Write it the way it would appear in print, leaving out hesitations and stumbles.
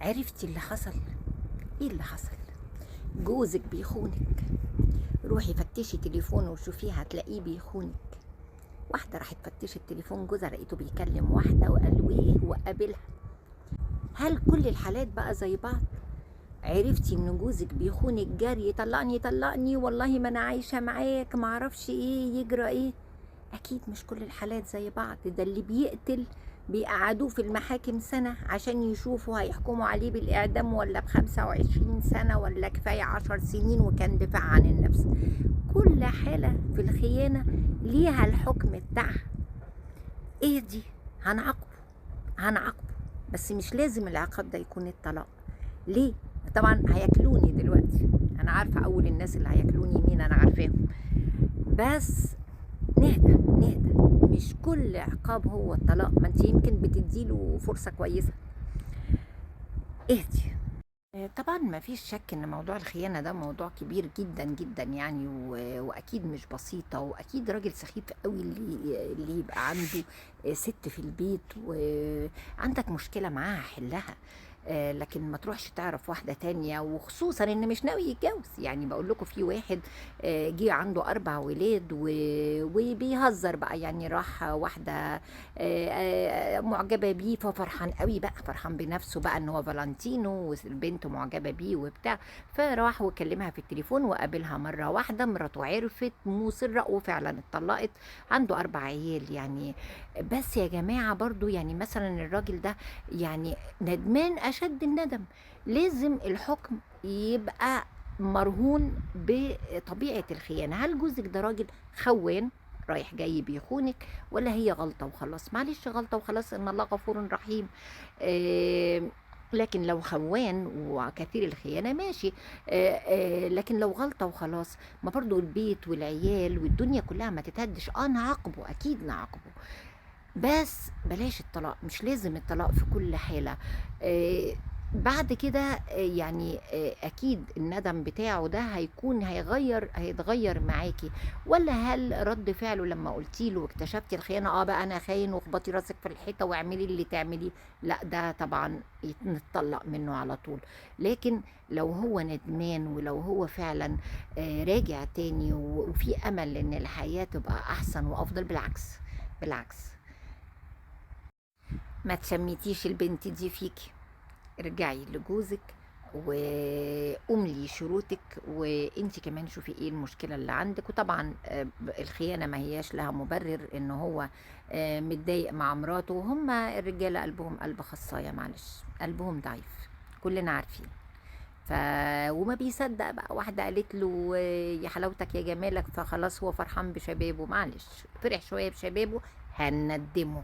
عرفتي اللي حصل؟ ايه اللي حصل؟ جوزك بيخونك. روحي فتشي تليفونه وشوفيه هتلاقيه بيخونك. واحده راحت فتشت تليفون جوزها لقيته بيكلم واحده وقال ايه وقابلها. هل كل الحالات بقى زي بعض؟ عرفتي ان جوزك بيخونك جري طلقني طلقني والله ما انا عايشه معاك معرفش ايه يجرى ايه. اكيد مش كل الحالات زي بعض. ده اللي بيقتل بيقعدوه في المحاكم سنة عشان يشوفوا هيحكموا عليه بالإعدام ولا ب25 سنة ولا كفاية 10 سنين وكان دفاع عن النفس. كل حالة في الخيانة ليها الحكم بتاعها. ايه دي؟ هنعاقبه هنعاقبه، بس مش لازم العقاب ده يكون الطلاق. ليه؟ طبعا هياكلوني دلوقتي، انا عارفة اول الناس اللي هياكلوني مين، انا عارفاهم. بس نهدى نهدى، مش كل عقاب هو الطلاق. ما انت يمكن بتديله فرصة كويسة. اهدي. طبعا ما فيش شك ان موضوع الخيانة ده موضوع كبير جدا جدا يعني واكيد مش بسيطة، واكيد راجل سخيف قوي اللي يبقى عنده ست في البيت وعندك مشكلة معاها حلها. لكن ما تروحش تعرف واحدة تانية، وخصوصا ان مش ناوي يتجوز. يعني بقول لكم في واحد جه عنده 4 ولاد وبيهزر بقى، يعني راح واحدة معجبة بيه ففرحان قوي بقى، فرحان بنفسه بقى ان هو فالنتينو والبنت معجبة بيه وبتاع. فراح وكلمها في التليفون وقابلها مرة واحدة، مراته عرفت مصرة وفعلا اتطلقت. عنده 4 عيال يعني. بس يا جماعة برضو يعني مثلا الراجل ده يعني ندمان أشد الندم. لازم الحكم يبقى مرهون بطبيعة الخيانة. هل جوزك ده راجل خوان رايح جاي بيخونك، ولا هي غلطة وخلاص؟ معلش غلطة وخلاص، إن الله غفور رحيم. آه لكن لو خوان وكثير الخيانة ماشي. لكن لو غلطة وخلاص، ما برضو البيت والعيال والدنيا كلها ما تتهدش. نعاقبه، أكيد نعاقبه، بس بلاش الطلاق. مش لازم الطلاق في كل حالة. آه، بعد كده يعني اكيد الندم بتاعه ده هيتغير معاكي. ولا هل رد فعله لما قلتي له واكتشفتي الخيانة بقى انا خاين واخبطي راسك في الحيطة واعملي اللي تعمليه؟ لا، ده طبعا نتطلق منه على طول. لكن لو هو ندمان ولو هو فعلا راجع تاني وفي امل ان الحياة تبقى احسن وافضل، بالعكس بالعكس. ما تشميتيش البنت دي فيكي، ارجعي لجوزك واملي شروطك، وانتي كمان شوفي ايه المشكله اللي عندك. وطبعا الخيانه ما هياش لها مبرر ان هو متضايق مع مراته. وهم الرجاله قلبهم قلب خصايه، معلش قلبهم ضعيف، كلنا عارفين. ف وما بيصدق بقى. واحده قالت له يا حلاوتك يا جمالك، فخلاص هو فرحان بشبابه. معلش فرح شويه بشبابه، هندمه.